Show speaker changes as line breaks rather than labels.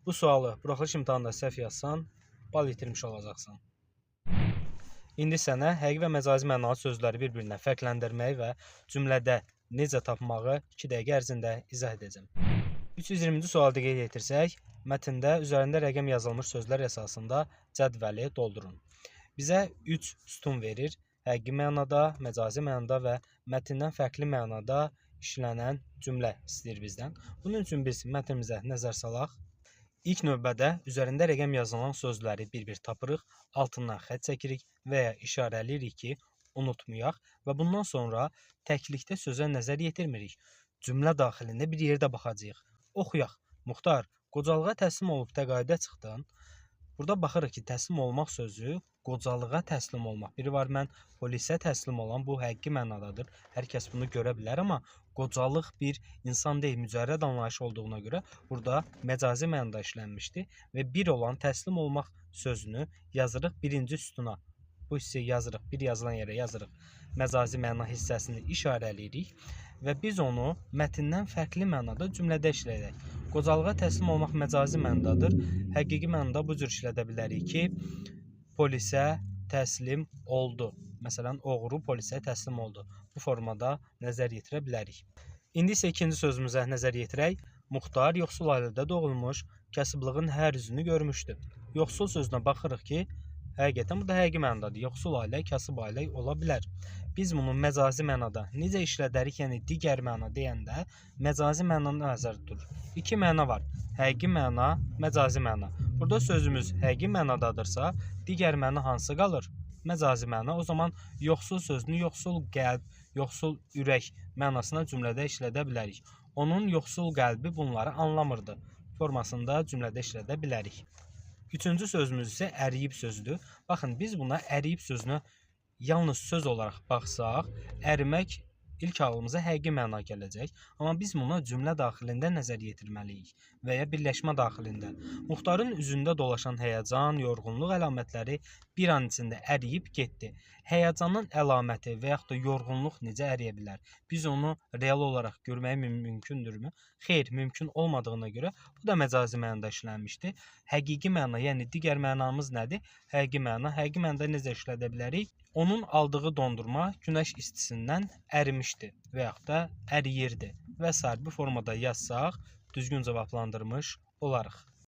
Bu sualı buraxılış imtahanında səhv yazsan, bal itirmiş olacaqsan. İndi sənə həqiqi və məcazi mənalı sözləri bir-birindən fərqləndirməyi və cümlədə necə tapmağı 2 dəqiqə ərzində izah edəcəm. 320-ci sualı qeyd etirsək, mətndə üzərində rəqəm yazılmış sözlər əsasında cədvəli doldurun. Bizə 3 sütun verir. Həqiqi mənada, məcazi mənada və mətndən fərqli mənada işlənən cümlə istəyir bizdən. Bunun üçün biz mətnimizə nəzər salaq. İlk növbədə üzərində rəqəm yazılan sözləri bir-bir tapırıq, altından xətt çəkirik və ya işarələyirik ki, unutmayaq və bundan sonra təklikdə sözə nəzər yetirmirik. Cümlə daxilində bir yerdə baxacağıq. Oxuyaq. Muxtar, qocalığa təslim olub təqaüdə çıxdın. Burada baxırıq ki, təslim olmaq sözü qocalığa təslim olmaq. Biri var, mən polisə təslim olan, bu həqiqi mənadadır. Hər kəs bunu görə bilər, amma qocalıq bir insan deyil, mücərrəd anlayış olduğuna görə burada məcazi mənada işlənmişdir və bir olan təslim olmaq sözünü yazırıq birinci sütuna. Bu hissəyi yazırıq, bir yazılan yerə yazırıq. Məcazi məna hissəsini işarələyirik və biz onu mətndən fərqli mənada cümlədə işlədək. Qocalığa təslim olmaq məcazi mənadadır. Həqiqi mənada bu cür işlədə bilərik ki, polisə təslim oldu. Məsələn, oğru polisə təslim oldu. Bu formada nəzər yetirə bilərik. İndi isə ikinci sözümüzə nəzər yetirək. Muxtar yoxsul ailədə doğulmuş, kasıblığın hər üzünü görmüşdü. Yoxsul sözünə baxırıq ki, həqiqətən bu da həqiqi mənadadır. Yoxsul ailə, kasıb ailə ola bilər. Biz bunu məcazi mənada necə işlədərik, yəni digər məna deyəndə məcazi mənanı nəzərdə tutur. İki məna var. Həqiqi məna, məcazi məna. Burada sözümüz həqiqi mənadadırsa, digər məna hansı qalır? Məcazi məna. O zaman yoxsul sözünü yoxsul qəlb, yoxsul ürək mənasına cümlədə işlədə bilərik. Onun yoxsul qəlbi bunları anlamırdı formasında cümlədə işlədə bilərik. Üçüncü sözümüz isə əriyib sözüdür. Baxın, biz buna əriyib sözünə yalnız söz olaraq baxsaq, ərimək ilk ağlımıza həqiqi məna gələcək. Amma biz buna cümlə daxilində nəzər yetirməliyik və ya birləşmə daxilində. Muxtarın üzündə dolaşan həyəcan, yorğunluq əlamətləri bir an içində əriyib getdi. Həyəcanın əlaməti və yaxud da yorğunluq necə əriyə bilər? Biz onu real olaraq görmək mümkündürmü? Xeyr, mümkün olmadığına görə bu da məcazi mənada işlənmişdir. Həqiqi məna, yəni digər mənamız nədir? Həqiqi mənada necə işlədə bilərik? Onun aldığı dondurma günəş istisindən ərimişdi və yaxud da əriyirdi və s. Bu formada yazsaq düzgün cavablandırmış olarıq.